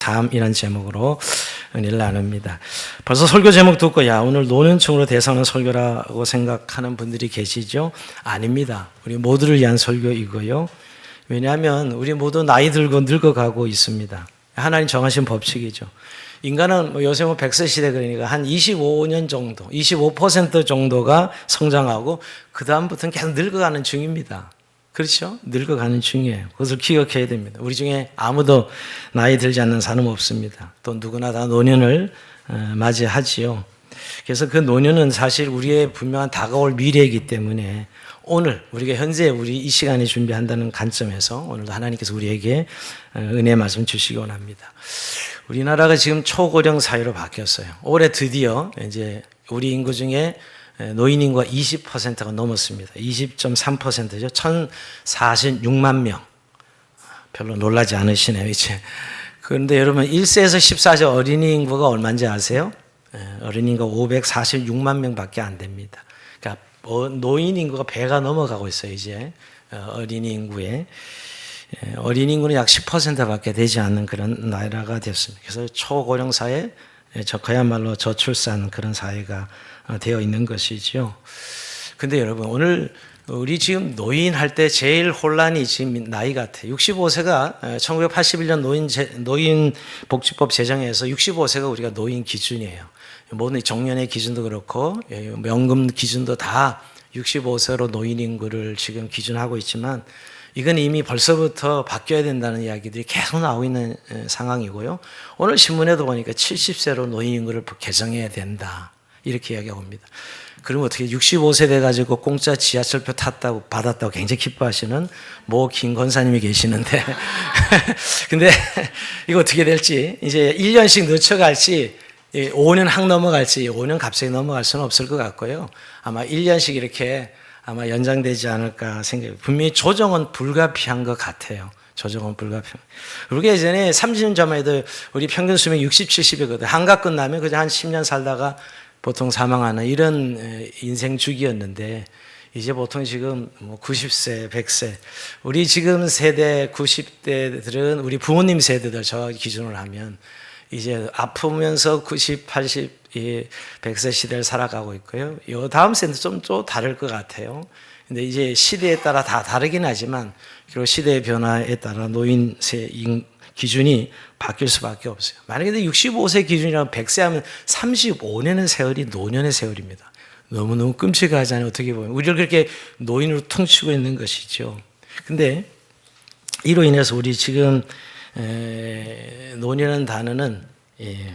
삶이란 제목으로 은혜를 나눕니다. 벌써 설교 제목 듣고 야 오늘 노년층으로 대상하는 설교라고 생각하는 분들이 계시죠? 아닙니다. 우리 모두를 위한 설교이고요. 왜냐하면 우리 모두 나이 들고 늙어가고 있습니다. 하나님 정하신 법칙이죠. 인간은 요새 100세 시대 그러니까 한 25년 정도, 25% 정도가 성장하고 그 다음부터는 계속 늙어가는 중입니다. 그렇죠? 늙어가는 중이에요. 그것을 기억해야 됩니다. 우리 중에 아무도 나이 들지 않는 사람 없습니다. 또 누구나 다 노년을 맞이하지요. 그래서 그 노년은 사실 우리의 분명한 다가올 미래이기 때문에 오늘 우리가 현재 우리 이 시간에 준비한다는 관점에서 오늘도 하나님께서 우리에게 은혜의 말씀 주시기 원합니다. 우리나라가 지금 초고령 사회로 바뀌었어요. 올해 드디어 이제 우리 인구 중에 노인 인구가 20%가 넘었습니다. 20.3%죠. 1,046만 명. 별로 놀라지 않으시네요, 이제. 그런데 여러분, 1세에서 14세 어린이 인구가 얼마인지 아세요? 어린이 인구가 546만 명밖에 안 됩니다. 그러니까 노인 인구가 배가 넘어가고 있어요, 이제. 어린이 인구에. 어린이 인구는 약 10%밖에 되지 않는 그런 나라가 됐습니다. 그래서 초고령 사회, 그야말로 저출산 그런 사회가 되어 있는 것이죠. 근데 여러분, 오늘 우리 지금 노인 할 때 제일 혼란이 지금 나이 같아요. 65세가 1981년 노인복지법 제정에서 65세가 우리가 노인 기준이에요. 모든 정년의 기준도 그렇고 연금 기준도 다 65세로 노인 인구를 지금 기준하고 있지만 이건 이미 벌써부터 바뀌어야 된다는 이야기들이 계속 나오고 있는 상황이고요. 오늘 신문에도 보니까 70세로 노인 인구를 개정해야 된다. 이렇게 이야기하고 옵니다. 그러면 어떻게 65세 돼가지고 공짜 지하철표 받았다고 굉장히 기뻐하시는 모 김 권사님이 계시는데. 근데 이거 어떻게 될지, 이제 1년씩 늦춰갈지, 5년 확 넘어갈지, 5년 갑자기 넘어갈 수는 없을 것 같고요. 아마 1년씩 이렇게 아마 연장되지 않을까 생각해요. 분명히 조정은 불가피한 것 같아요. 조정은 불가피한. 우리가 예전에 30년 전만 해도 우리 평균 수명 60, 70이거든. 한갑 끝나면 그냥 한 10년 살다가 보통 사망하는 이런 인생 주기였는데 이제 보통 지금 90세, 100세. 우리 지금 세대 90대들은 우리 부모님 세대들 저 기준으로 하면 이제 아프면서 90, 80, 100세 시대를 살아가고 있고요. 요 다음 세대는 좀 또 다를 것 같아요. 근데 이제 시대에 따라 다 다르긴 하지만 그리고 시대의 변화에 따라 노인세 기준이 바뀔 수밖에 없어요. 만약에 65세 기준이라면 100세 하면 35년의 세월이 노년의 세월입니다. 너무너무 끔찍하잖아요. 어떻게 보면 우리를 그렇게 노인으로 퉁치고 있는 것이죠. 근데 이로 인해서 우리 지금 노년이라는 단어는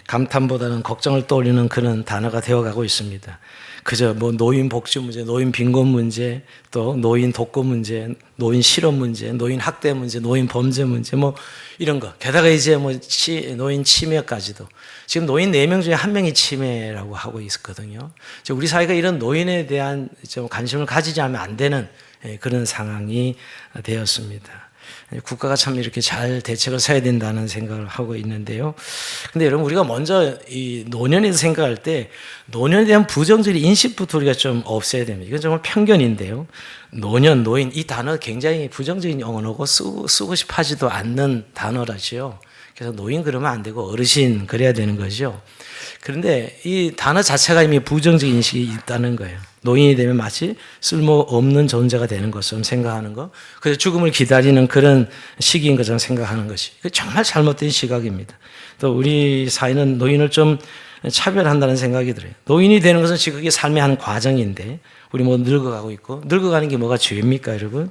감탄보다는 걱정을 떠올리는 그런 단어가 되어가고 있습니다. 그저 노인 복지 문제, 노인 빈곤 문제, 또 노인 독거 문제, 노인 실업 문제, 노인 학대 문제, 노인 범죄 문제, 이런 거. 게다가 이제 노인 치매까지도. 지금 노인 4명 중에 1명이 치매라고 하고 있거든요. 우리 사회가 이런 노인에 대한 좀 관심을 가지지 않으면 안 되는 그런 상황이 되었습니다. 국가가 참 이렇게 잘 대책을 세워야 된다는 생각을 하고 있는데요. 근데 여러분, 우리가 먼저 이 노년에서 생각할 때 노년에 대한 부정적인 인식부터 우리가 좀 없애야 됩니다. 이건 정말 편견인데요. 노년, 노인, 이 단어 굉장히 부정적인 언어고 쓰고 싶어 하지도 않는 단어라죠. 그래서 노인 그러면 안 되고 어르신 그래야 되는 거죠. 그런데 이 단어 자체가 이미 부정적인 인식이 있다는 거예요. 노인이 되면 마치 쓸모없는 존재가 되는 것처럼 생각하는 거. 그래서 죽음을 기다리는 그런 시기인 것처럼 생각하는 것이. 정말 잘못된 시각입니다. 또 우리 사회는 노인을 좀 차별한다는 생각이 들어요. 노인이 되는 것은 지금 그게 삶의 한 과정인데 우리 모두 늙어가고 있고 늙어가는 게 뭐가 죄입니까, 여러분?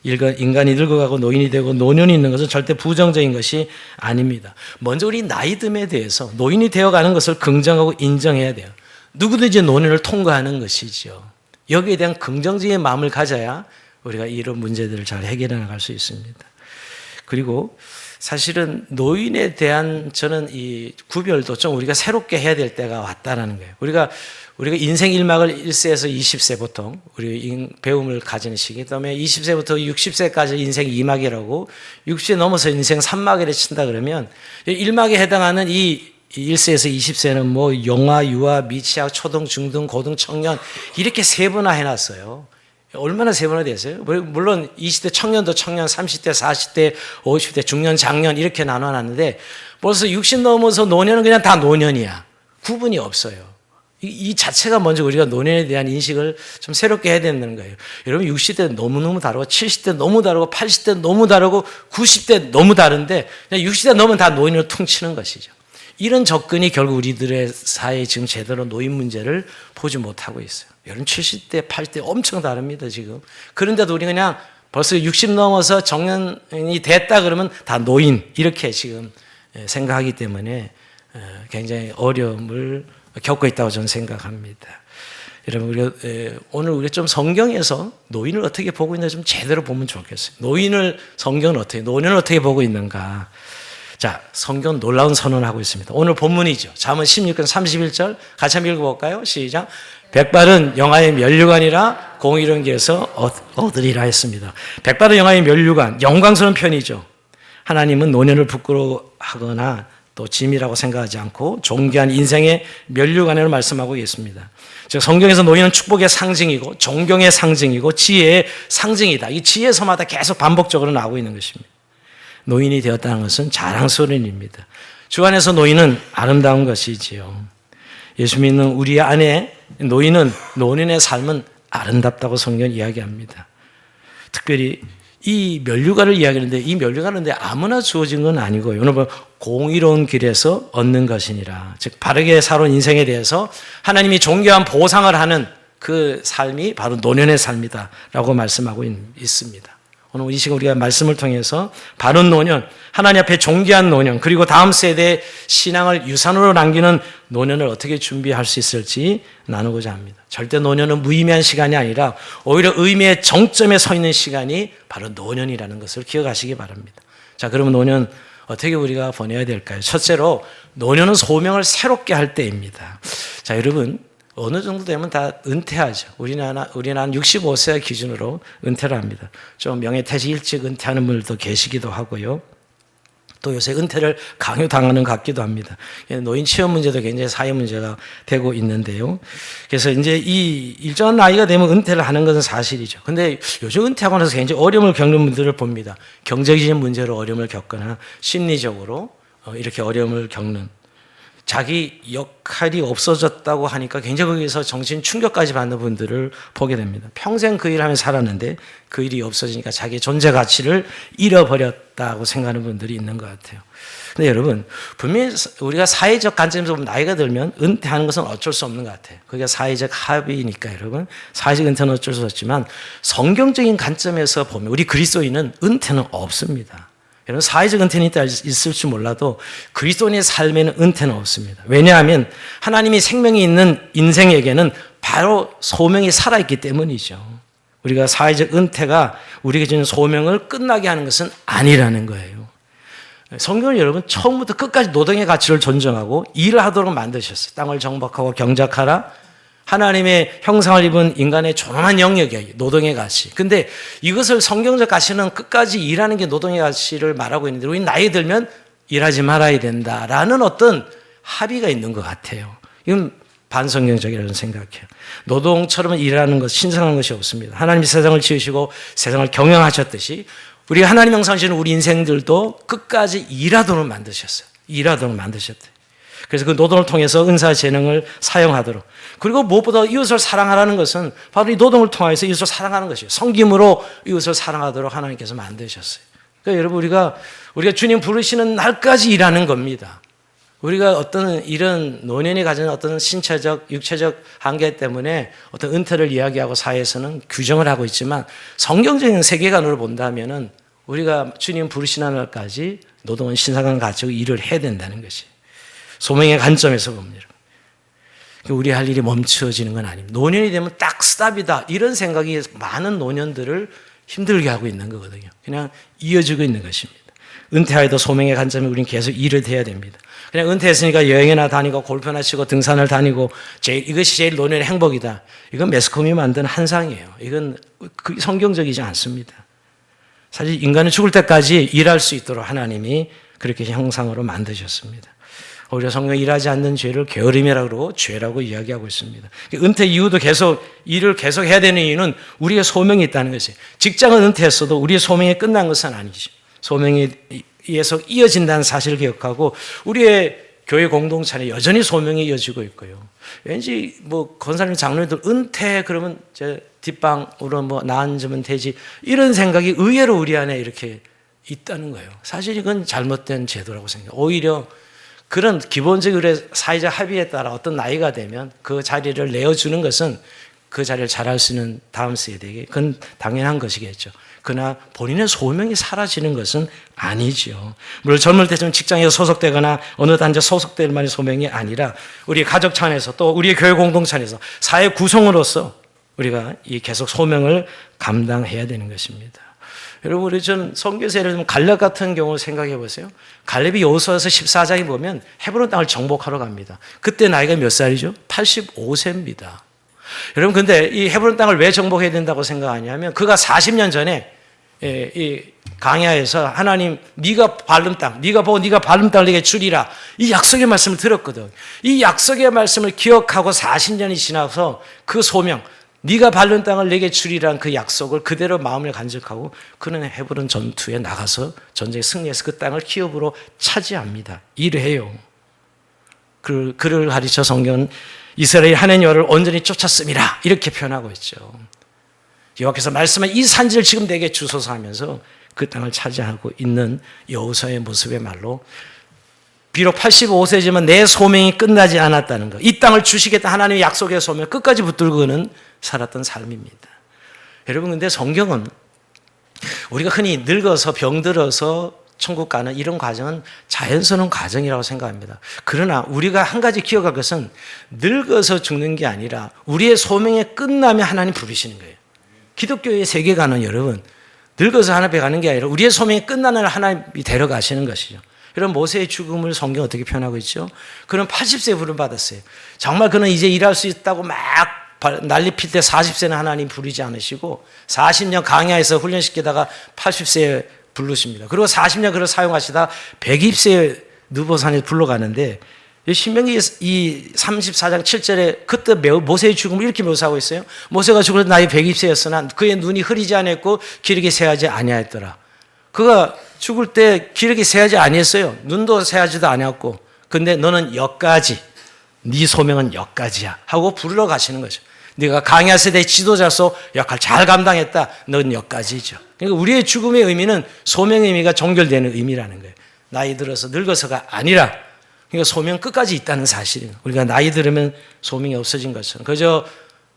인간이 늙어가고 노인이 되고 노년이 있는 것은 절대 부정적인 것이 아닙니다. 먼저 우리 나이듦에 대해서 노인이 되어가는 것을 긍정하고 인정해야 돼요. 누구든지 노년을 통과하는 것이죠. 여기에 대한 긍정적인 마음을 가져야 우리가 이런 문제들을 잘 해결해 나갈 수 있습니다. 그리고 사실은 노인에 대한 저는 이 구별도 좀 우리가 새롭게 해야 될 때가 왔다라는 거예요. 우리가 인생 1막을 1세에서 20세 보통 우리 배움을 가지는 시기, 그다음에 20세부터 60세까지 인생 2막이라고 60세 넘어서 인생 3막이라 친다 그러면 1막에 해당하는 이 1세에서 20세는 영아, 유아, 미취학, 초등, 중등, 고등, 청년 이렇게 세분화 해놨어요. 얼마나 세분화되었어요? 물론 20대 청년도 청년, 30대, 40대, 50대, 중년, 장년 이렇게 나눠놨는데 벌써 60 넘어서 노년은 그냥 다 노년이야. 구분이 없어요. 이 자체가 먼저 우리가 노년에 대한 인식을 좀 새롭게 해야 된다는 거예요. 여러분 60대 너무너무 다르고 70대 너무 다르고 80대 너무 다르고 90대 너무 다른데 그냥 60대 넘으면 다 노인으로 퉁치는 것이죠. 이런 접근이 결국 우리들의 사회에 지금 제대로 노인 문제를 보지 못하고 있어요. 여러분 70대 80대 엄청 다릅니다 지금. 그런데도 우리 그냥 벌써 60 넘어서 정년이 됐다 그러면 다 노인 이렇게 지금 생각하기 때문에 굉장히 어려움을 겪고 있다고 저는 생각합니다. 여러분 오늘 우리가 좀 성경에서 노인을 어떻게 보고 있는지 좀 제대로 보면 좋겠어요. 노인을 성경은 어떻게 노년을 어떻게 보고 있는가. 자, 성경 놀라운 선언을 하고 있습니다. 오늘 본문이죠. 잠언 16편 31절 같이 한번 읽어볼까요? 시작. 백발은 영화의 면류관이라 공의로운 길에서 얻으리라 했습니다. 백발은 영화의 면류관, 영광스러운 편이죠. 하나님은 노년을 부끄러워하거나 또 짐이라고 생각하지 않고 존귀한 인생의 면류관을 말씀하고 있습니다. 즉 성경에서 노인은 축복의 상징이고 존경의 상징이고 지혜의 상징이다. 이 지혜서마다 계속 반복적으로 나오고 있는 것입니다. 노인이 되었다는 것은 자랑스러운 일입니다. 주 안에서 노인은 아름다운 것이지요. 예수 믿는 우리 안에 노인의 삶은 아름답다고 성경은 이야기합니다. 특별히 이 면류관을 이야기하는데 이 면류관은 아무나 주어진 건 아니고요. 여러분 공의로운 길에서 얻는 것이니라. 즉 바르게 살아온 인생에 대해서 하나님이 존귀한 보상을 하는 그 삶이 바로 노년의 삶이다라고 말씀하고 있습니다. 오늘 이 시간 우리가 말씀을 통해서 바른 노년, 하나님 앞에 존귀한 노년, 그리고 다음 세대의 신앙을 유산으로 남기는 노년을 어떻게 준비할 수 있을지 나누고자 합니다. 절대 노년은 무의미한 시간이 아니라 오히려 의미의 정점에 서 있는 시간이 바로 노년이라는 것을 기억하시기 바랍니다. 자, 그러면 노년 어떻게 우리가 보내야 될까요? 첫째로 노년은 소명을 새롭게 할 때입니다. 자, 여러분 어느 정도 되면 다 은퇴하죠. 우리나라 65세 기준으로 은퇴를 합니다. 좀 명예퇴직 일찍 은퇴하는 분들도 계시기도 하고요. 또 요새 은퇴를 강요당하는 것 같기도 합니다. 노인 취업 문제도 굉장히 사회 문제가 되고 있는데요. 그래서 이제 이 일정한 나이가 되면 은퇴를 하는 것은 사실이죠. 근데 요즘 은퇴하고 나서 굉장히 어려움을 겪는 분들을 봅니다. 경제적인 문제로 어려움을 겪거나 심리적으로 이렇게 어려움을 겪는 자기 역할이 없어졌다고 하니까 굉장히 거기서 정신 충격까지 받는 분들을 보게 됩니다. 평생 그 일을 하며 살았는데 그 일이 없어지니까 자기의 존재 가치를 잃어버렸다고 생각하는 분들이 있는 것 같아요. 근데 여러분 분명히 우리가 사회적 관점에서 보면 나이가 들면 은퇴하는 것은 어쩔 수 없는 것 같아요. 그게 사회적 합의니까 여러분 사회적 은퇴는 어쩔 수 없지만 성경적인 관점에서 보면 우리 그리스도인은 은퇴는 없습니다. 여러분 사회적 은퇴는 있을지 몰라도 그리스도인의 삶에는 은퇴는 없습니다. 왜냐하면 하나님이 생명이 있는 인생에게는 바로 소명이 살아있기 때문이죠. 우리가 사회적 은퇴가 우리에게 주는 소명을 끝나게 하는 것은 아니라는 거예요. 성경은 여러분 처음부터 끝까지 노동의 가치를 존중하고 일을 하도록 만드셨어요. 땅을 정복하고 경작하라. 하나님의 형상을 입은 인간의 존엄한 영역이에요. 노동의 가치. 근데 이것을 성경적 가치는 끝까지 일하는 게 노동의 가치를 말하고 있는데 우리 나이 들면 일하지 말아야 된다라는 어떤 합의가 있는 것 같아요. 이건 반성경적이라는 생각해요. 노동처럼 일하는 것, 신성한 것이 없습니다. 하나님이 세상을 지으시고 세상을 경영하셨듯이 우리 하나님 형상이신 우리 인생들도 끝까지 일하도록 만드셨어요. 일하도록 만드셨대요. 그래서 그 노동을 통해서 은사 재능을 사용하도록 그리고 무엇보다 이웃을 사랑하라는 것은 바로 이 노동을 통해서 이웃을 사랑하는 것이에요. 섬김으로 이웃을 사랑하도록 하나님께서 만드셨어요. 그러니까 여러분 우리가 주님 부르시는 날까지 일하는 겁니다. 우리가 어떤 이런 노년이 가진 어떤 신체적, 육체적 한계 때문에 어떤 은퇴를 이야기하고 사회에서는 규정을 하고 있지만 성경적인 세계관으로 본다면은 우리가 주님 부르시는 날까지 노동은 신성한 가치로 일을 해야 된다는 것이 소명의 관점에서 봅니다. 우리 할 일이 멈춰지는 건 아닙니다. 노년이 되면 딱 스탑이다. 이런 생각이 많은 노년들을 힘들게 하고 있는 거거든요. 그냥 이어지고 있는 것입니다. 은퇴하여도 소명의 관점에 우리는 계속 일을 해야 됩니다. 그냥 은퇴했으니까 여행이나 다니고 골프나 치고 등산을 다니고 이것이 제일 노년의 행복이다. 이건 매스컴이 만든 한상이에요. 이건 성경적이지 않습니다. 사실 인간은 죽을 때까지 일할 수 있도록 하나님이 그렇게 형상으로 만드셨습니다. 오히려 성경이 일하지 않는 죄를 게으름이라고 그러고 죄라고 이야기하고 있습니다. 은퇴 이후도 계속 일을 계속 해야 되는 이유는 우리의 소명이 있다는 것이에요. 직장은 은퇴했어도 우리의 소명이 끝난 것은 아니죠. 소명이 의해서 이어진다는 사실을 기억하고 우리의 교회 공동체는 여전히 소명이 이어지고 있고요. 왠지 뭐 권사님 장로님들 은퇴 그러면 이제 뒷방으로 뭐 나앉으면 되지 이런 생각이 의외로 우리 안에 이렇게 있다는 거예요. 사실 이건 잘못된 제도라고 생각해요. 오히려 그런 기본적으로 사회적 합의에 따라 어떤 나이가 되면 그 자리를 내어주는 것은 그 자리를 잘할 수 있는 다음 세대에게 그건 당연한 것이겠죠. 그러나 본인의 소명이 사라지는 것은 아니죠. 물론 젊을 때쯤 직장에 소속되거나 어느 단체 소속될 만의 소명이 아니라 우리 가족 차원에서 또 우리의 교회 공동체 안에서 사회 구성으로서 우리가 이 계속 소명을 감당해야 되는 것입니다. 여러분 우리 전 선교에서 예를 들면 갈렙 같은 경우 생각해 보세요. 갈렙이 여호수아서 14장에 보면 헤브론 땅을 정복하러 갑니다. 그때 나이가 몇 살이죠? 85세입니다. 여러분 근데 이 헤브론 땅을 왜 정복해야 된다고 생각하냐면 그가 40년 전에 이 강야에서 하나님 네가 밟은 땅, 네가 보고 네가 밟은 땅을 내게 주리라 이 약속의 말씀을 들었거든. 이 약속의 말씀을 기억하고 40년이 지나서 그 소명 네가 밟은 땅을 내게 주리라는 그 약속을 그대로 마음을 간직하고 그는 헤브론 전투에 나가서 전쟁에 승리해서 그 땅을 기업으로 차지합니다. 일을 해요. 그를 가르쳐 성경은 이스라엘 하나님 여호와를 온전히 쫓았음이라 이렇게 표현하고 있죠. 여호와께서 말씀한 이 산지를 지금 내게 주소서 하면서 그 땅을 차지하고 있는 여호수아의 모습의 말로 비록 85세지만 내 소명이 끝나지 않았다는 것, 이 땅을 주시겠다 하나님의 약속의 소명 끝까지 붙들고 그는 살았던 삶입니다. 여러분 근데 성경은 우리가 흔히 늙어서 병들어서 천국 가는 이런 과정은 자연스러운 과정이라고 생각합니다. 그러나 우리가 한 가지 기억할 것은 늙어서 죽는 게 아니라 우리의 소명이 끝나면 하나님 부르시는 거예요. 기독교의 세계관은 여러분 늙어서 하나님 가는 게 아니라 우리의 소명이 끝나는 하나님이 데려가시는 것이죠. 여러분 모세의 죽음을 성경 어떻게 표현하고 있죠? 그는 80세에 부름받았어요. 정말 그는 이제 일할 수 있다고 막 난리 필 때 40세는 하나님 부르지 않으시고 40년 강야에서 훈련시키다가 80세에 부르십니다. 그리고 40년 그를 사용하시다 120세에 느보산에 불러가는데 신명기 이 34장 7절에 그때 모세의 죽음을 이렇게 묘사하고 있어요. 모세가 죽을 때 나이 120세였으나 그의 눈이 흐리지 않았고 기력이 새하지 아니하였더라. 그가 죽을 때 기력이 새하지 아니했어요. 눈도 새하지도 아니었고 근데 너는 여기까지 네 소명은 여기까지야 하고 부르러 가시는 거죠. 네가 강야 세대의 지도자로서 역할 잘 감당했다. 넌 여기까지죠. 그러니까 우리의 죽음의 의미는 소명의 의미가 종결되는 의미라는 거예요. 나이 들어서 늙어서가 아니라 그러니까 소명 끝까지 있다는 사실이에요. 우리가 나이 들으면 소명이 없어진 것처럼 그저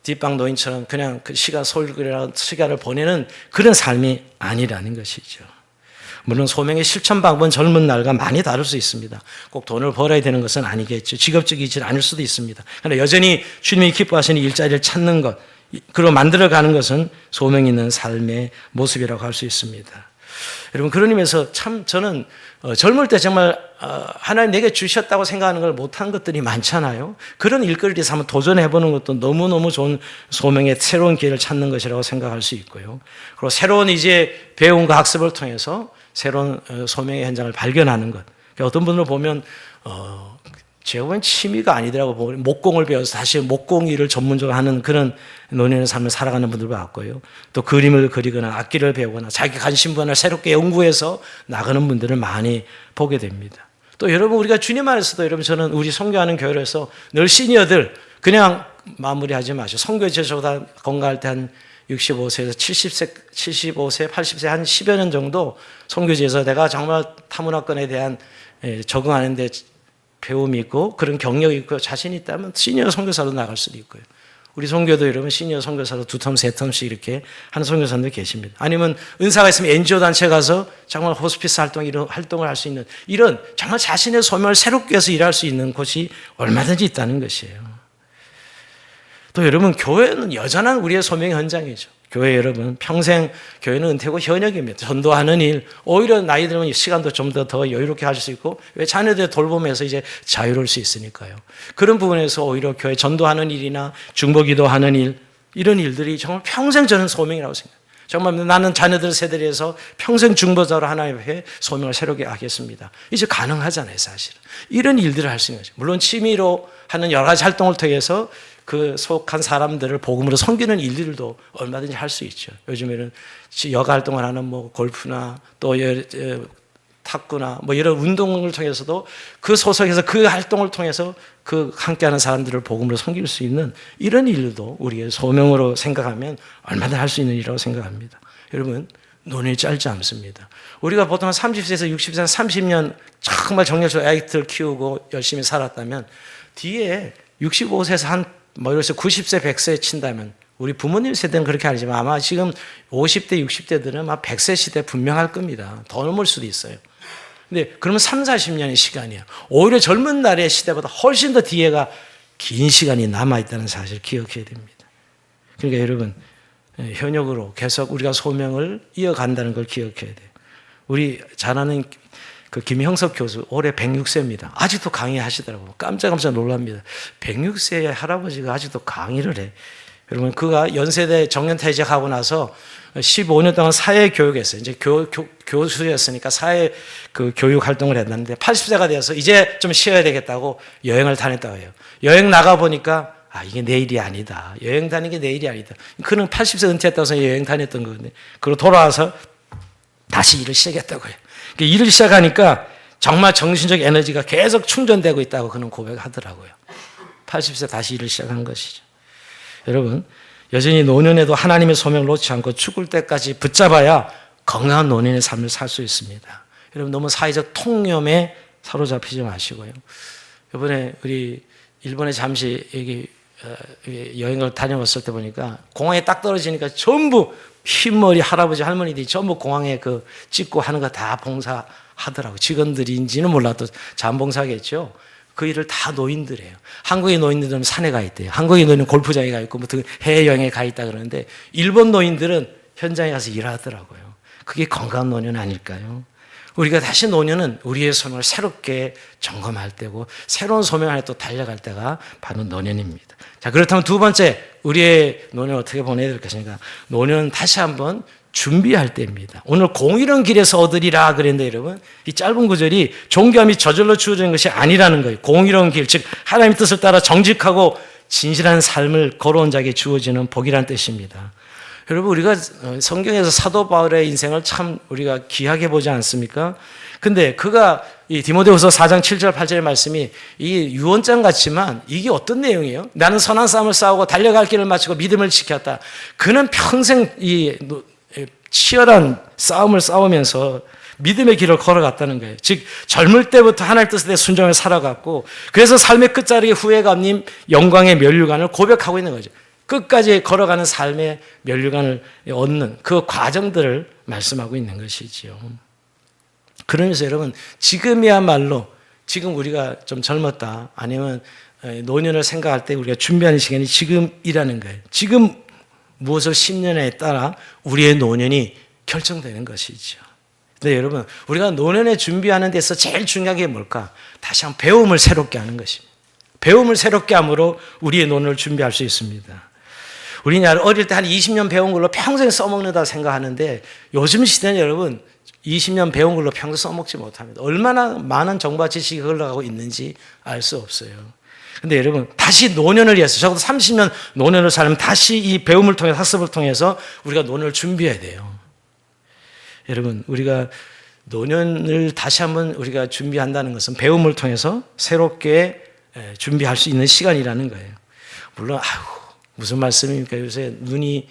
뒷방 노인처럼 그냥 그 시간을 보내는 그런 삶이 아니라는 것이죠. 물론 소명의 실천 방법은 젊은 날과 많이 다를 수 있습니다. 꼭 돈을 벌어야 되는 것은 아니겠죠. 직업적이지 않을 수도 있습니다. 그러나 여전히 주님이 기뻐하시는 일자리를 찾는 것, 그리고 만들어가는 것은 소명 있는 삶의 모습이라고 할 수 있습니다. 여러분 그런 의미에서 참 저는 젊을 때 정말 하나님 내게 주셨다고 생각하는 걸 못한 것들이 많잖아요. 그런 일거리에서 한번 도전해보는 것도 너무너무 좋은 소명의 새로운 기회를 찾는 것이라고 생각할 수 있고요. 그리고 새로운 이제 배움과 학습을 통해서 새로운 소명의 현장을 발견하는 것. 그러니까 어떤 분을 보면 제가 보면 취미가 아니더라고 보면 목공을 배워서 다시 목공 일을 전문적으로 하는 그런 논의의 삶을 살아가는 분들 봤고요. 또 그림을 그리거나 악기를 배우거나 자기 관심 분야를 새롭게 연구해서 나가는 분들을 많이 보게 됩니다. 또 여러분 우리가 주님 안에서도 여러분 저는 우리 선교하는 교회에서 늘 시니어들 그냥 마무리하지 마시고 선교에 저보다 건강할 때 한 65세에서 70세, 75세, 80세 한 10여 년 정도 선교지에서 내가 정말 타문화권에 대한 적응하는 데 배움이 있고 그런 경력이 있고 자신이 있다면 시니어 선교사로 나갈 수도 있고요. 우리 선교도 여러분 시니어 선교사로 2텀, 3텀씩 이렇게 하는 선교사들 계십니다. 아니면 은사가 있으면 NGO 단체 가서 정말 호스피스 활동 이런 활동을 할 수 있는 이런 정말 자신의 소명을 새롭게 해서 일할 수 있는 곳이 얼마든지 있다는 것이에요. 또 여러분 교회는 여전한 우리의 소명의 현장이죠. 교회 여러분 평생 교회는 은퇴고 현역입니다. 전도하는 일 오히려 나이 들면 시간도 좀 더 여유롭게 하실 수 있고 왜 자녀들 돌보면서 이제 자유로울 수 있으니까요. 그런 부분에서 오히려 교회 전도하는 일이나 중보기도하는 일 이런 일들이 정말 평생 저는 소명이라고 생각해요. 정말 나는 자녀들 세대를 위해서 평생 중보자로 하나님 앞에 소명을 새롭게 하겠습니다. 이제 가능하잖아요 사실은. 이런 일들을 할 수 있는 거죠. 물론 취미로 하는 여러 가지 활동을 통해서 그 속한 사람들을 복음으로 섬기는 일들도 얼마든지 할 수 있죠. 요즘에는 여가 활동을 하는 뭐 골프나 또 탁구나 뭐 이런 운동을 통해서도 그 소속에서 그 활동을 통해서 그 함께하는 사람들을 복음으로 섬길 수 있는 이런 일도 우리의 소명으로 생각하면 얼마나 할 수 있는 일이라고 생각합니다. 여러분, 노년이 짧지 않습니다. 우리가 보통 한 30세에서 60세, 30년 정말 정열적으로 아이들 키우고 열심히 살았다면 뒤에 65세에서 한 뭐 이래서 90세, 100세 친다면 우리 부모님 세대는 그렇게 아니지만 아마 지금 50대, 60대들은 아마 100세 시대 분명할 겁니다. 더 넘을 수도 있어요. 근데 그러면 3, 40년의 시간이에요. 오히려 젊은 날의 시대보다 훨씬 더 뒤에가 긴 시간이 남아있다는 사실을 기억해야 됩니다. 그러니까 여러분, 현역으로 계속 우리가 소명을 이어간다는 걸 기억해야 돼요. 우리 잘 아는 그 김형섭 교수 올해 106세입니다. 아직도 강의하시더라고요. 깜짝 놀랍니다. 106세의 할아버지가 아직도 강의를 해. 여러분, 그가 연세대 정년퇴직하고 나서 15년 동안 사회교육했어요. 이제 교수였으니까 사회 그 교육 활동을 했는데 80세가 되어서 이제 좀 쉬어야 되겠다고 여행을 다녔다고 해요. 여행 나가보니까 이게 내 일이 아니다. 여행 다니는 게 내 일이 아니다. 그는 80세 은퇴했다고 해서 여행 다녔던 거거든요. 그리고 돌아와서 다시 일을 시작했다고 해요. 일을 시작하니까 정말 정신적 에너지가 계속 충전되고 있다고 그는 고백하더라고요. 80세 다시 일을 시작한 것이죠. 여러분, 여전히 노년에도 하나님의 소명을 놓지 않고 죽을 때까지 붙잡아야 건강한 노년의 삶을 살 수 있습니다. 여러분, 너무 사회적 통념에 사로잡히지 마시고요. 이번에 우리 일본에 잠시 여행을 다녀왔을 때 보니까 공항에 딱 떨어지니까 전부 흰머리 할아버지 할머니들이 전부 공항에 그 찍고 하는 거 다 봉사하더라고요. 직원들인지는 몰라도 자원봉사겠죠. 그 일을 다 노인들이에요. 한국의 노인들은 산에 가 있대요. 한국의 노인은 골프장에 가 있고 뭐 해외여행에 가 있다 그러는데 일본 노인들은 현장에 가서 일하더라고요. 그게 건강한 노년 아닐까요? 우리가 다시 노년은 우리의 소명을 새롭게 점검할 때고 새로운 소명 안에 또 달려갈 때가 바로 노년입니다. 자, 그렇다면 두 번째, 우리의 노년을 어떻게 보내야 될 것인가? 노년은 다시 한번 준비할 때입니다. 오늘 공의로운 길에서 얻으리라 그랬는데 여러분, 이 짧은 구절이 존귀함이 저절로 주어지는 것이 아니라는 거예요. 공의로운 길, 즉 하나님의 뜻을 따라 정직하고 진실한 삶을 걸어온 자에게 주어지는 복이라는 뜻입니다. 여러분, 우리가 성경에서 사도 바울의 인생을 참 우리가 귀하게 보지 않습니까? 근데 그가 이 디모데후서 4장 7절 8절의 말씀이 이 유언장 같지만 이게 어떤 내용이에요? 나는 선한 싸움을 싸우고 달려갈 길을 마치고 믿음을 지켰다. 그는 평생 이 치열한 싸움을 싸우면서 믿음의 길을 걸어갔다는 거예요. 즉 젊을 때부터 하나님의 뜻에 대해 순종을 살아갔고 그래서 삶의 끝자락에 후회감님 영광의 면류관을 고백하고 있는 거죠. 끝까지 걸어가는 삶의 면류관을 얻는 그 과정들을 말씀하고 있는 것이지요. 그러면서 여러분, 지금이야말로 지금 우리가 좀 젊었다 아니면 노년을 생각할 때 우리가 준비하는 시간이 지금이라는 거예요. 지금 무엇을 10년에 따라 우리의 노년이 결정되는 것이죠. 근데 여러분, 우리가 노년에 준비하는 데서 제일 중요한 게 뭘까? 다시 한번 배움을 새롭게 하는 것입니다. 배움을 새롭게 함으로 우리의 노년을 준비할 수 있습니다. 우리나라 어릴 때 한 20년 배운 걸로 평생 써먹는다 생각하는데 요즘 시대는 여러분 20년 배운 걸로 평생 써먹지 못합니다. 얼마나 많은 정보와 지식이 흘러가고 있는지 알 수 없어요. 근데 여러분, 다시 노년을 위해서 적어도 30년 노년을 살면 다시 이 배움을 통해 학습을 통해서 우리가 노년을 준비해야 돼요. 여러분, 우리가 노년을 다시 한번 우리가 준비한다는 것은 배움을 통해서 새롭게 준비할 수 있는 시간이라는 거예요. 물론 무슨 말씀입니까? 요새 눈이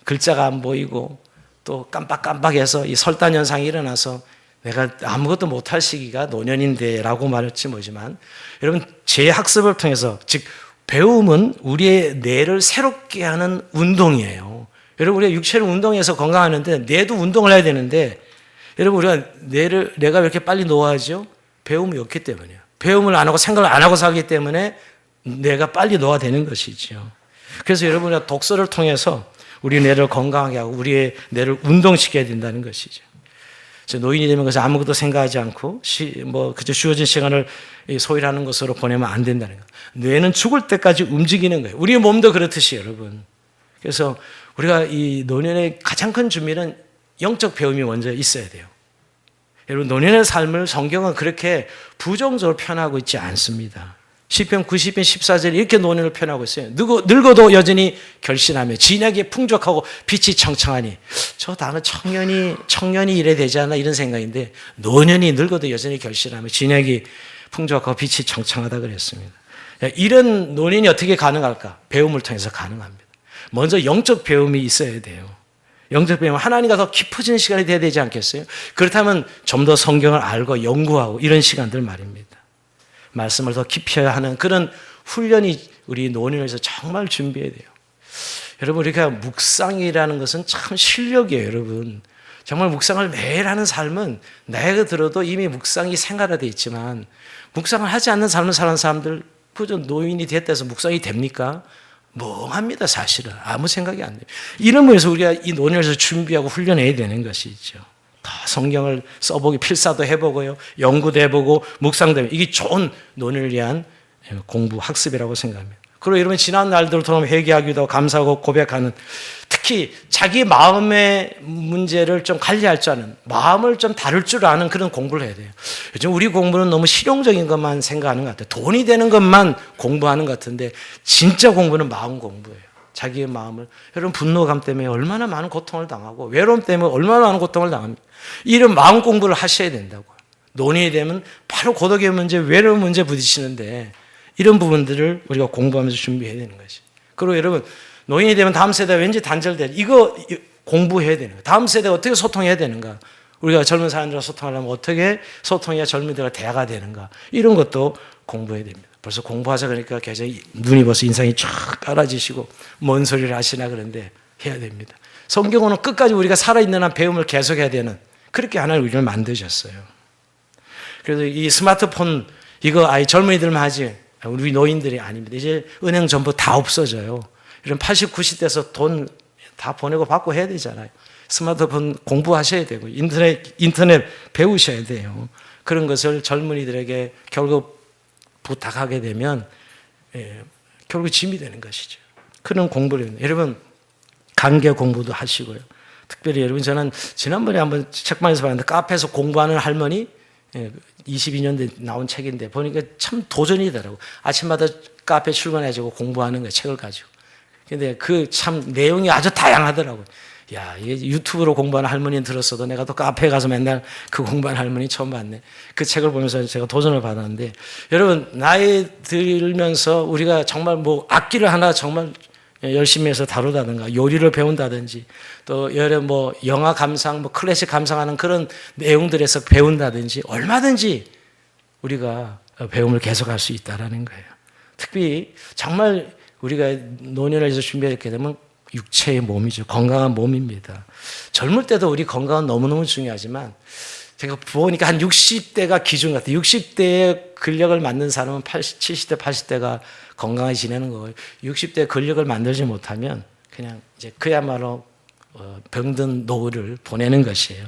글자가 안 보이고 또 깜빡깜빡해서 이 설단 현상이 일어나서 내가 아무것도 못할 시기가 노년인데 라고 말했지 뭐지만 여러분, 재학습을 통해서 즉 배움은 우리의 뇌를 새롭게 하는 운동이에요. 여러분, 우리가 육체를 운동해서 건강하는데 뇌도 운동을 해야 되는데 여러분, 우리가 뇌가 왜 이렇게 빨리 노화하죠? 배움이 없기 때문이에요. 배움을 안 하고 생각을 안 하고 살기 때문에 뇌가 빨리 노화되는 것이죠. 그래서 여러분, 우리가 독서를 통해서 우리 뇌를 건강하게 하고 우리의 뇌를 운동시켜야 된다는 것이죠. 노인이 되면 그래서 아무것도 생각하지 않고 그저 주어진 시간을 소일하는 것으로 보내면 안 된다는 거예요. 뇌는 죽을 때까지 움직이는 거예요. 우리의 몸도 그렇듯이 여러분. 그래서 우리가 이 노년의 가장 큰 준비는 영적 배움이 먼저 있어야 돼요. 여러분, 노년의 삶을 성경은 그렇게 부정적으로 표현하고 있지 않습니다. 시편 90편 14절에 이렇게 노년을 표현하고 있어요. 늙어도 여전히 결신하며 진하게 풍족하고 빛이 청청하니. 저 단어 청년이 이래 되지 않나 이런 생각인데, 노년이 늙어도 여전히 결신하며 진하게 풍족하고 빛이 청청하다 그랬습니다. 이런 노년이 어떻게 가능할까? 배움을 통해서 가능합니다. 먼저 영적 배움이 있어야 돼요. 영적 배움, 하나님과 더 깊어지는 시간이 돼야 되지 않겠어요? 그렇다면 좀 더 성경을 알고 연구하고 이런 시간들 말입니다. 말씀을 더 깊이 하는 그런 훈련이 우리 노년에서 정말 준비해야 돼요. 여러분, 우리가 묵상이라는 것은 참 실력이에요, 여러분. 정말 묵상을 매일 하는 삶은 나이가 들어도 이미 묵상이 생활화되어 있지만, 묵상을 하지 않는 삶을 사는 사람들, 그저 노인이 됐다 해서 묵상이 됩니까? 멍합니다, 사실은. 아무 생각이 안 돼요. 이런 면에서 우리가 이 노년에서 준비하고 훈련해야 되는 것이죠. 다 성경을 써보기, 필사도 해보고요, 연구도 해보고, 묵상도 해보고, 이게 좋은 노년을 위한 공부, 학습이라고 생각합니다. 그리고 여러분, 지난 날들을 통해 회개하기도 하고 감사하고 고백하는, 특히 자기 마음의 문제를 좀 관리할 줄 아는, 마음을 좀 다룰 줄 아는 그런 공부를 해야 돼요. 요즘 우리 공부는 너무 실용적인 것만 생각하는 것 같아요. 돈이 되는 것만 공부하는 것 같은데, 진짜 공부는 마음 공부예요. 자기의 마음을. 여러분, 분노감 때문에 얼마나 많은 고통을 당하고, 외로움 때문에 얼마나 많은 고통을 당합니다. 이런 마음 공부를 하셔야 된다고요. 논의이 되면 바로 고독의 문제, 외로움 문제 부딪히는데, 이런 부분들을 우리가 공부하면서 준비해야 되는 것이. 그리고 여러분, 노인이 되면 다음 세대가 왠지 단절돼. 이거 공부해야 되는 거예요. 다음 세대가 어떻게 소통해야 되는가. 우리가 젊은 사람들과 소통하려면 어떻게 소통해야 젊은이들과 대화가 되는가. 이런 것도 공부해야 됩니다. 벌써 공부하자 그러니까 굉장히 눈이 벌써 인상이 쫙 깔아지시고 뭔 소리를 하시나 그런데 해야 됩니다. 성경은 끝까지 우리가 살아있는 한 배움을 계속해야 되는, 그렇게 하나님 우리를 만드셨어요. 그래서 이 스마트폰 이거 아예 젊은이들만 하지 우리 노인들이 아닙니다. 이제 은행 전부 다 없어져요. 이런 80, 90대에서 돈 다 보내고 받고 해야 되잖아요. 스마트폰 공부하셔야 되고 인터넷 배우셔야 돼요. 그런 것을 젊은이들에게 결국 부탁하게 되면 결국 짐이 되는 것이죠. 그런 공부를 해요. 여러분, 관계 공부도 하시고요. 특별히 여러분, 저는 지난번에 한번 책방에서 봤는데 카페에서 공부하는 할머니 22년대 나온 책인데 보니까 참 도전이더라고. 아침마다 카페 출근해가지고 공부하는 거예요, 책을 가지고. 근데 그 참 내용이 아주 다양하더라고요. 야, 이게 유튜브로 공부하는 할머니는 들었어도 내가 또 카페에 가서 맨날 그 공부하는 할머니 처음 봤네. 그 책을 보면서 제가 도전을 받았는데, 여러분, 나이 들면서 우리가 정말 뭐 악기를 하나 정말 열심히 해서 다루다든가 요리를 배운다든지 또 여러 뭐 영화 감상, 뭐 클래식 감상하는 그런 내용들에서 배운다든지 얼마든지 우리가 배움을 계속할 수 있다라는 거예요. 특히 정말 우리가 노년을 해서 준비하게 되면 육체의 몸이죠. 건강한 몸입니다. 젊을 때도 우리 건강은 너무너무 중요하지만 제가 보니까 한 60대가 기준 같아요. 60대에 근력을 만든 사람은 70대, 80대가 건강하게 지내는 거고요. 60대에 근력을 만들지 못하면 그냥 이제 그야말로 병든 노후를 보내는 것이에요.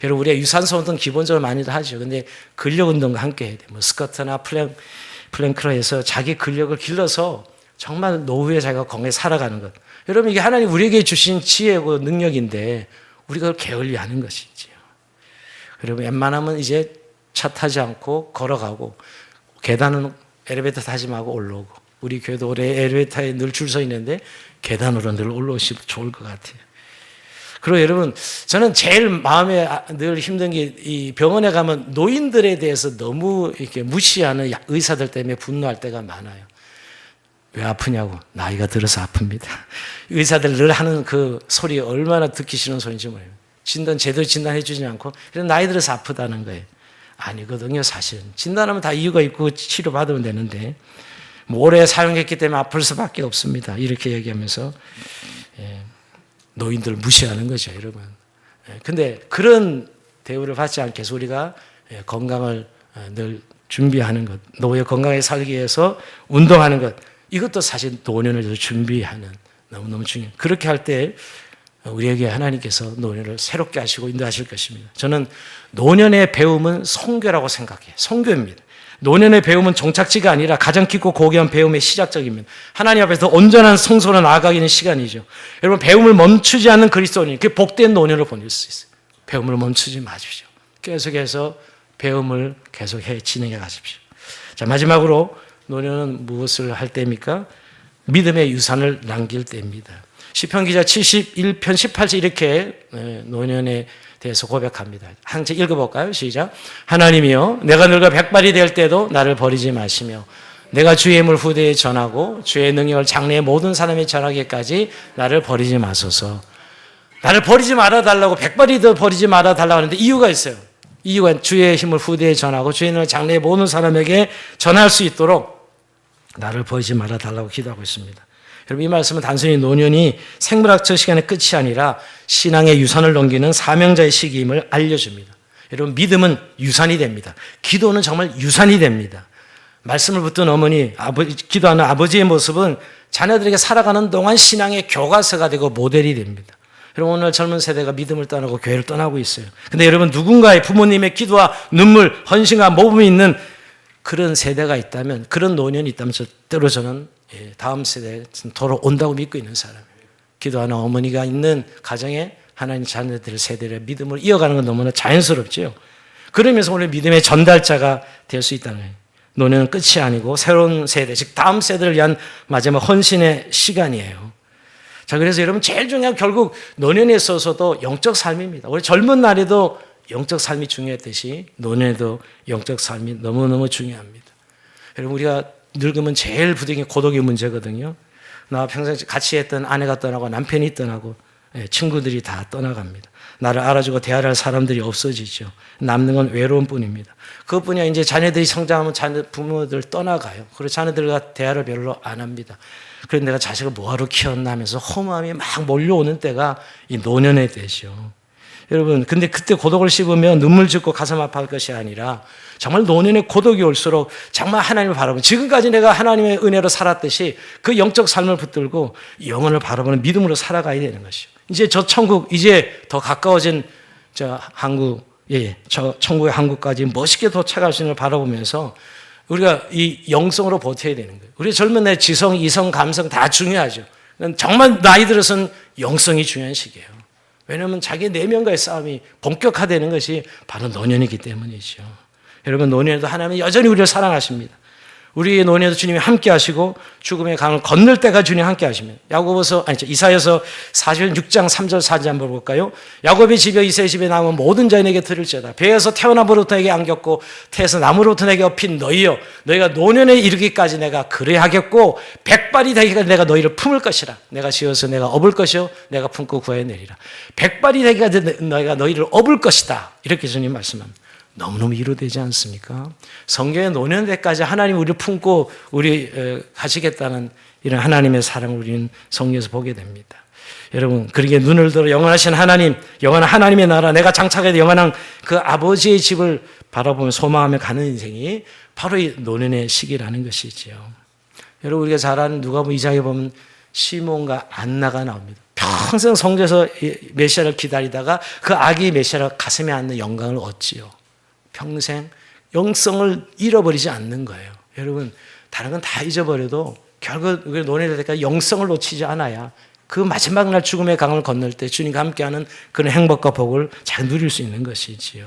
여러분, 우리가 유산소 운동 기본적으로 많이들 하죠. 근데 근력 운동과 함께 해야 돼요. 뭐 스쿼트나 플랭크로 해서 자기 근력을 길러서 정말 노후에 자기가 건강하게 살아가는 것. 여러분, 이게 하나님 우리에게 주신 지혜고 능력인데 우리가 그걸 게을리하는 것이지요. 여러분, 웬만하면 이제 차 타지 않고 걸어가고, 계단은 엘리베이터 타지 말고 올라오고, 우리 교회도 올해 엘리베이터에 늘 줄 서 있는데 계단으로 늘 올라오시면 좋을 것 같아요. 그리고 여러분, 저는 제일 마음에 늘 힘든 게 이 병원에 가면 노인들에 대해서 너무 이렇게 무시하는 의사들 때문에 분노할 때가 많아요. 왜 아프냐고. 나이가 들어서 아픕니다. 의사들 늘 하는 그 소리 얼마나 듣기 싫은 소리인지 모릅니다. 진단 제대로 진단해 주지 않고 나이 들어서 아프다는 거예요. 아니거든요, 사실은. 진단하면 다 이유가 있고 치료받으면 되는데 뭐 오래 사용했기 때문에 아플 수밖에 없습니다. 이렇게 얘기하면서 노인들 무시하는 거죠, 여러분. 근데 그런 대우를 받지 않게 해서 우리가 건강을 늘 준비하는 것, 노후에 건강하게 살기 위해서 운동하는 것, 이것도 사실 노년을 준비하는 너무너무 중요해요. 그렇게 할 때 우리에게 하나님께서 노년을 새롭게 하시고 인도하실 것입니다. 저는 노년의 배움은 성교라고 생각해요. 성교입니다. 노년의 배움은 종착지가 아니라 가장 깊고 고귀한 배움의 시작적입니다. 하나님 앞에서 온전한 성소로 나아가기는 시간이죠. 여러분, 배움을 멈추지 않는 그리스도인, 그 복된 노년을 보낼 수 있어요. 배움을 멈추지 마십시오. 계속해서 배움을 계속해 진행해 가십시오. 자, 마지막으로 노년은 무엇을 할 때입니까? 믿음의 유산을 남길 때입니다. 시편 기자 71편 18절 이렇게 노년에 대해서 고백합니다. 한 절 읽어볼까요? 시작. 하나님이여 내가 늙어 백발이 될 때도 나를 버리지 마시며 내가 주의 힘을 후대에 전하고 주의 능력을 장래의 모든 사람에 전하기까지 나를 버리지 마소서. 나를 버리지 말아달라고 백발이 더 버리지 말아달라고 하는데 이유가 있어요. 이유가 주의 힘을 후대에 전하고 주의 능력을 장래의 모든 사람에게 전할 수 있도록 나를 버리지 말아달라고 기도하고 있습니다. 여러분 이 말씀은 단순히 노년이 생물학적 시간의 끝이 아니라 신앙의 유산을 넘기는 사명자의 시기임을 알려줍니다. 여러분 믿음은 유산이 됩니다. 기도는 정말 유산이 됩니다. 말씀을 붙든 어머니, 기도하는 아버지의 모습은 자녀들에게 살아가는 동안 신앙의 교과서가 되고 모델이 됩니다. 여러분 오늘 젊은 세대가 믿음을 떠나고 교회를 떠나고 있어요. 근데 여러분 누군가의 부모님의 기도와 눈물, 헌신과 모범이 있는 그런 세대가 있다면, 그런 노년이 있다면 때로 저는 다음 세대에 돌아온다고 믿고 있는 사람이에요. 기도하는 어머니가 있는 가정에 하나님 자녀들 세대를 믿음을 이어가는 건 너무나 자연스럽죠. 그러면서 오늘 믿음의 전달자가 될 수 있다는 거예요. 노년은 끝이 아니고 새로운 세대, 즉 다음 세대를 위한 마지막 헌신의 시간이에요. 자, 그래서 여러분 제일 중요한 결국 노년에 있어서도 영적 삶입니다. 우리 젊은 날에도 영적 삶이 중요했듯이 노년에도 영적 삶이 너무너무 중요합니다. 여러분 우리가 늙으면 제일 부득이 고독의 문제거든요. 나와 평생 같이 했던 아내가 떠나고 남편이 떠나고 친구들이 다 떠나갑니다. 나를 알아주고 대화할 사람들이 없어지죠. 남는 건 외로움 뿐입니다. 그것뿐이 아니라 이제 자녀들이 성장하면 부모들 떠나가요. 그리고 자녀들과 대화를 별로 안 합니다. 그래서 내가 자식을 뭐하러 키웠나 하면서 허무함이 막 몰려오는 때가 이 노년의 때죠. 여러분 근데 그때 고독을 씹으면 눈물 짓고 가슴 아파할 것이 아니라 정말 노년의 고독이 올수록 정말 하나님을 바라보면, 지금까지 내가 하나님의 은혜로 살았듯이 그 영적 삶을 붙들고 영혼을 바라보는 믿음으로 살아가야 되는 것이죠. 이제 저 천국, 이제 더 가까워진 저 한국, 저 천국의 한국까지 멋있게 도착할 수 있는 걸 바라보면서 우리가 이 영성으로 버텨야 되는 거예요. 우리 젊은 날 지성, 이성, 감성 다 중요하죠. 정말 나이 들어서는 영성이 중요한 시기예요. 왜냐하면 자기 내면과의 싸움이 본격화되는 것이 바로 노년이기 때문이죠. 여러분 노년에도 하나님은 여전히 우리를 사랑하십니다. 우리의 노년에도 주님이 함께 하시고 죽음의 강을 건널 때가 주님이 함께 하십니다. 이사야서 46장 3절 4절 한번 볼까요? 야곱의 집에 이스라엘 집에 남은 모든 자에게 들을지어다. 배에서 태어나므로부터 내게 안겼고 태에서 나무로부터 내게 업힌 너희여, 너희가 노년에 이르기까지 내가 그래야 하겠고 백발이 되기까지 내가 너희를 품을 것이라. 내가 지어서 내가 업을 것이요 내가 품고 구해내리라. 백발이 되기까지 너희가 너희를 업을 것이다. 이렇게 주님 말씀합니다. 너무너무 위로되지 않습니까? 성경의 노년 때까지 하나님 우리를 품고 우리 가시겠다는 이런 하나님의 사랑을 우리는 성경에서 보게 됩니다. 여러분 그러기에 눈을 들어 영원하신 하나님, 영원한 하나님의 나라, 내가 장착해야 될 영원한 그 아버지의 집을 바라보며 소망하며 가는 인생이 바로 이 노년의 시기라는 것이지요. 여러분 우리가 잘 아는 누가복음 2장에 보면 시몬과 안나가 나옵니다. 평생 성전에서 메시아를 기다리다가 그 아기 메시아를 가슴에 안는 영광을 얻지요. 평생 영성을 잃어버리지 않는 거예요. 여러분 다른 건 다 잊어버려도 결국 노년이 될 때까지 영성을 놓치지 않아야 그 마지막 날 죽음의 강을 건널 때 주님과 함께하는 그런 행복과 복을 잘 누릴 수 있는 것이지요.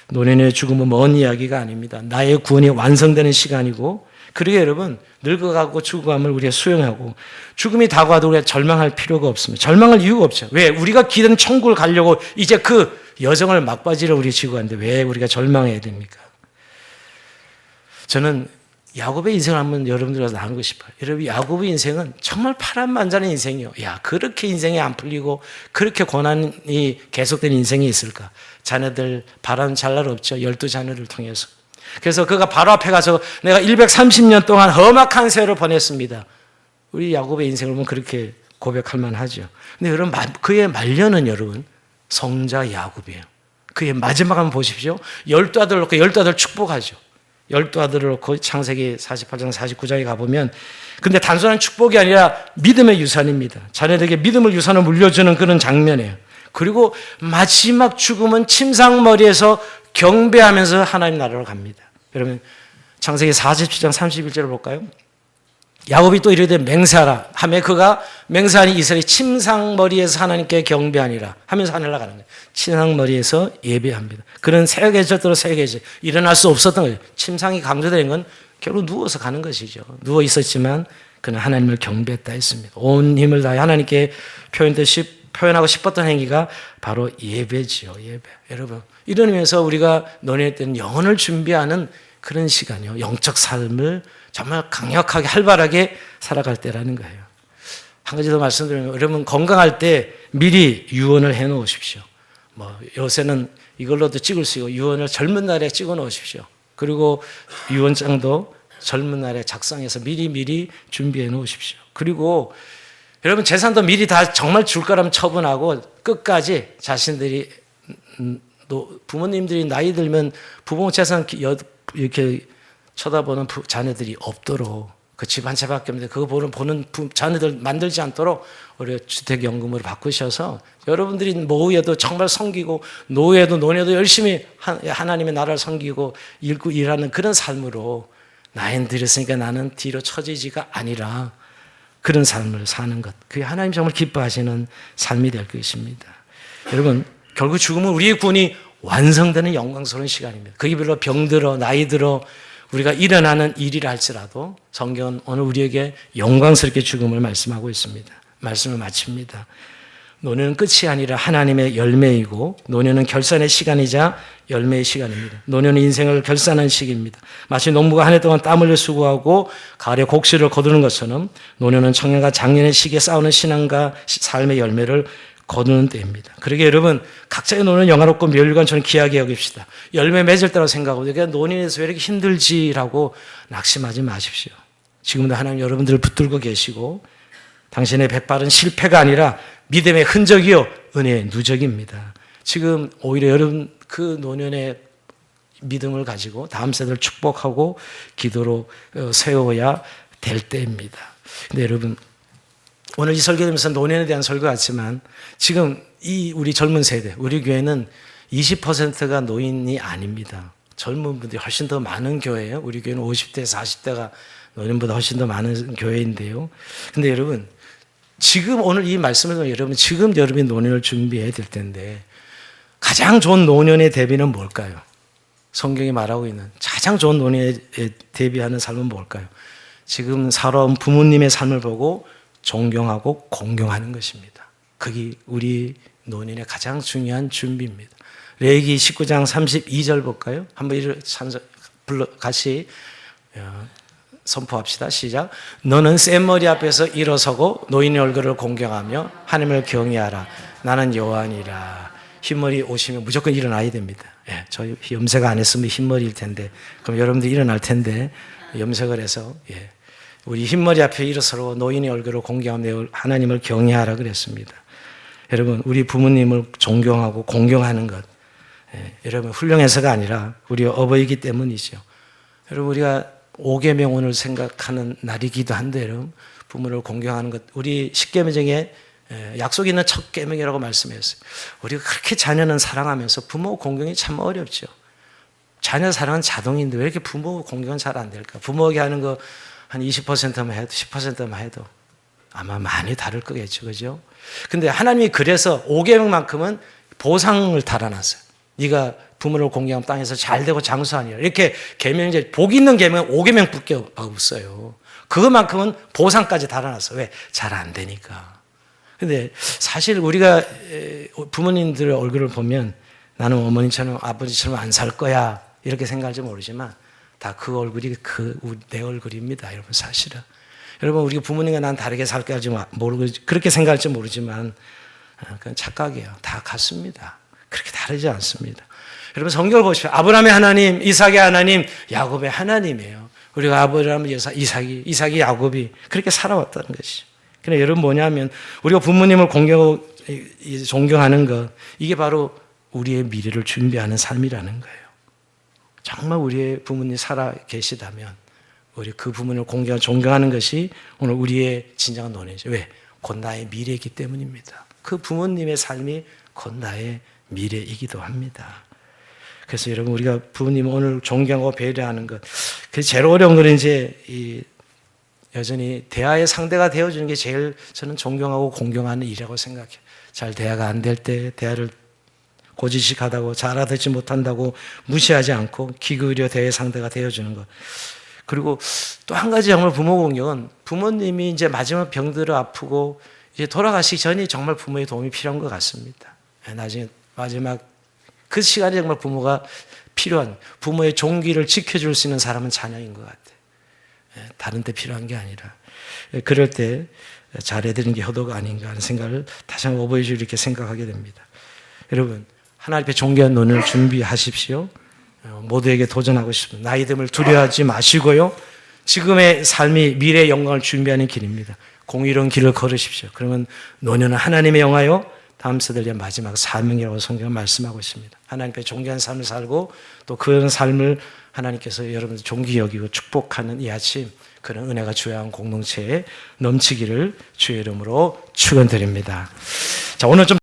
노년의 죽음은 먼 이야기가 아닙니다. 나의 구원이 완성되는 시간이고, 그러게 여러분 늙어가고 죽어감을 우리가 수용하고 죽음이 다가와도 우리가 절망할 필요가 없습니다. 절망할 이유가 없죠. 왜? 우리가 기던 천국을 가려고 이제 그 여정을 막바지를 우리 지고 가는데 왜 우리가 절망해야 됩니까? 저는 야곱의 인생을 한번 여러분들과 나누고 싶어요. 여러분 야곱의 인생은 정말 파란만장한 인생이요. 야 그렇게 인생이 안 풀리고 그렇게 고난이 계속된 인생이 있을까? 자녀들 바람 잘 날 없죠. 12자녀를 통해서. 그래서 그가 바로 앞에 가서 내가 130년 동안 험악한 세월을 보냈습니다. 우리 야곱의 인생을 보면 그렇게 고백할 만하죠. 근데 여러분 그의 말년은 여러분 성자 야곱이에요. 그의 마지막 한번 보십시오. 12아들 놓고 12아들 축복하죠. 12아들을 놓고 창세기 48장 49장에 가보면, 근데 단순한 축복이 아니라 믿음의 유산입니다. 자녀들에게 믿음을 유산을 물려주는 그런 장면이에요. 그리고 마지막 죽음은 침상머리에서 경배하면서 하나님 나라로 갑니다. 여러분 창세기 47장 31절을 볼까요? 야곱이 또 이르되 맹세하라 하며 그가 맹세하니 이스라엘이 침상머리에서 하나님께 경배하니라 하면서 하늘로 가는 거예요. 침상머리에서 예배합니다. 그는 새계절대로 새계절 일어날 수 없었던 거예요. 침상이 강조되는 건 결국 누워서 가는 것이죠. 누워 있었지만 그는 하나님을 경배했다 했습니다. 온 힘을 다해 하나님께 표현하고 싶었던 행위가 바로 예배지요. 예배. 여러분, 이런 의미에서 우리가 논의할 때는 영혼을 준비하는 그런 시간이요. 영적 삶을 정말 강력하게 활발하게 살아갈 때라는 거예요. 한 가지 더 말씀드리면, 여러분 건강할 때 미리 유언을 해 놓으십시오. 요새는 이걸로도 찍을 수 있고 유언을 젊은 날에 찍어 놓으십시오. 그리고 유언장도 젊은 날에 작성해서 미리 준비해 놓으십시오. 그리고 여러분 재산도 미리 다 정말 줄 거라면 처분하고 끝까지 자신들이 부모님들이 나이 들면 부모 재산 이렇게 쳐다보는 자녀들이 없도록 그 집 한 채밖에 없는데 그거 보는 자녀들 만들지 않도록 우리 주택연금으로 바꾸셔서 여러분들이 노후에도 정말 섬기고 노후에도 노년에도 열심히 하나님의 나라를 섬기고 일하는 그런 삶으로 나이는 들었으니까 나는 뒤로 처지지가 아니라 그런 삶을 사는 것, 그게 하나님 정말 기뻐하시는 삶이 될 것입니다. 여러분 결국 죽음은 우리의 구원이 완성되는 영광스러운 시간입니다. 그게 별로 병들어 나이 들어 우리가 일어나는 일이라 할지라도 성경은 오늘 우리에게 영광스럽게 죽음을 말씀하고 있습니다. 말씀을 마칩니다. 노년은 끝이 아니라 하나님의 열매이고 노년은 결산의 시간이자 열매의 시간입니다. 노년은 인생을 결산하는 시기입니다. 마치 농부가 한 해 동안 땀 흘려 수고하고 가을에 곡식을 거두는 것처럼 노년은 청년과 장년의 시기에 싸우는 신앙과 삶의 열매를 거두는 때입니다. 그러게 여러분 각자의 노는 영화롭고 멸관처럼 귀하게 여깁시다. 열매 맺을 때라고 생각하고 내가 노년에서 왜 이렇게 힘들지라고 낙심하지 마십시오. 지금도 하나님 여러분들을 붙들고 계시고 당신의 백발은 실패가 아니라 믿음의 흔적이요 은혜의 누적입니다. 지금 오히려 여러분 그 노년의 믿음을 가지고 다음 세대를 축복하고 기도로 세워야 될 때입니다. 근데 여러분 오늘 이 설교하면서 노년에 대한 설교 같지만 지금 이 우리 젊은 세대, 우리 교회는 20%가 노인이 아닙니다. 젊은 분들이 훨씬 더 많은 교회예요. 우리 교회는 50대, 40대가 노년보다 훨씬 더 많은 교회인데요. 근데 여러분 지금 오늘 이 말씀을 통해 여러분 지금 여러분이 노년을 준비해야 될 텐데 가장 좋은 노년의 대비는 뭘까요? 성경이 말하고 있는 가장 좋은 노년에 대비하는 삶은 뭘까요? 지금 살아온 부모님의 삶을 보고 존경하고 공경하는 것입니다. 그게 우리 노년의 가장 중요한 준비입니다. 레위기 19장 32절 볼까요? 한번 같이 선포합시다. 시작. 너는 센 머리 앞에서 일어서고 노인의 얼굴을 공경하며 하나님을 경외하라. 나는 여호와니라. 흰머리 오시면 무조건 일어나야 됩니다. 예, 저희 염색 안 했으면 흰머리일 텐데 그럼 여러분들 일어날 텐데 염색을 해서 우리 흰머리 앞에 일어서고 노인의 얼굴을 공경하며 하나님을 경외하라 그랬습니다. 여러분 우리 부모님을 존경하고 공경하는 것 여러분 훌륭해서가 아니라 우리 어버이기 때문이죠. 여러분 우리가 5계명 오늘 생각하는 날이기도 한데 여러분 부모를 공경하는 것 우리 10계명 중에 약속 있는 첫 계명이라고 말씀했어요. 우리가 그렇게 자녀는 사랑하면서 부모 공경이 참 어렵죠. 자녀 사랑은 자동인데 왜 이렇게 부모 공경은 잘 안 될까? 부모에게 하는 거 한 20%만 해도 10%만 해도 아마 많이 다를 거겠죠. 그죠? 근데 하나님이 그래서 5계명만큼은 보상을 달아놨어요. 네가 부모를 공경하면 땅에서 잘 되고 장수하니라. 이렇게 계명제 복 있는 계명은 5계명밖에 없어요. 그것만큼은 보상까지 달아놨어요. 왜? 잘 안 되니까. 근데 사실 우리가 부모님들의 얼굴을 보면 나는 어머니처럼 아버지처럼 안 살 거야 이렇게 생각할지 모르지만 다 그 얼굴이 내 얼굴입니다. 여러분 사실은. 여러분 우리 부모님과 난 다르게 살 거야 모르고 그렇게 생각할지 모르지만 그건 착각이에요. 다 같습니다. 그렇게 다르지 않습니다. 여러분 성경을 보십시오. 아브라함의 하나님, 이삭의 하나님, 야곱의 하나님이에요. 우리가 아브라함, 이삭이 야곱이 그렇게 살아왔다는 것이죠. 그러니까 여러분 뭐냐면 우리가 부모님을 공경하고 존경하는 것 이게 바로 우리의 미래를 준비하는 삶이라는 거예요. 정말 우리의 부모님이 살아 계시다면 우리 그 부모님을 공경하고 존경하는 것이 오늘 우리의 진정한 논의죠. 왜? 곧 나의 미래이기 때문입니다. 그 부모님의 삶이 곧 나의 미래이기도 합니다. 그래서 여러분 우리가 부모님을 오늘 존경하고 배려하는 것 그게 제일 어려운 건 이제 여전히 대화의 상대가 되어주는 게 제일 저는 존경하고 공경하는 일이라고 생각해요. 잘 대화가 안 될 때 대화를 고지식하다고 잘 알아듣지 못한다고 무시하지 않고 귀 기울여 대화의 상대가 되어주는 것. 그리고 또 한 가지 정말 부모 공경은 부모님이 이제 마지막 병들어 아프고 이제 돌아가시기 전이 정말 부모의 도움이 필요한 것 같습니다. 나중에 마지막 그 시간에 정말 부모가 필요한, 부모의 종기를 지켜줄 수 있는 사람은 자녀인 것 같아요. 다른 데 필요한 게 아니라. 그럴 때 잘해드리는 게 효도가 아닌가 하는 생각을 다시 한번 오버해주 이렇게 생각하게 됩니다. 여러분, 하나님 앞에 존귀한 논을 준비하십시오. 모두에게 도전하고 싶습니다. 나이 듦을 두려워하지 마시고요. 지금의 삶이 미래의 영광을 준비하는 길입니다. 공의로운 길을 걸으십시오. 그러면 노년은 하나님의 영화요, 다음 세대를 위한 마지막 사명이라고 성경은 말씀하고 있습니다. 하나님께 존귀한 삶을 살고 또 그런 삶을 하나님께서 여러분들 존귀 여기고 축복하는 이 아침, 그런 은혜가 주요한 공동체에 넘치기를 주의 이름으로 축원드립니다. 자, 오늘 좀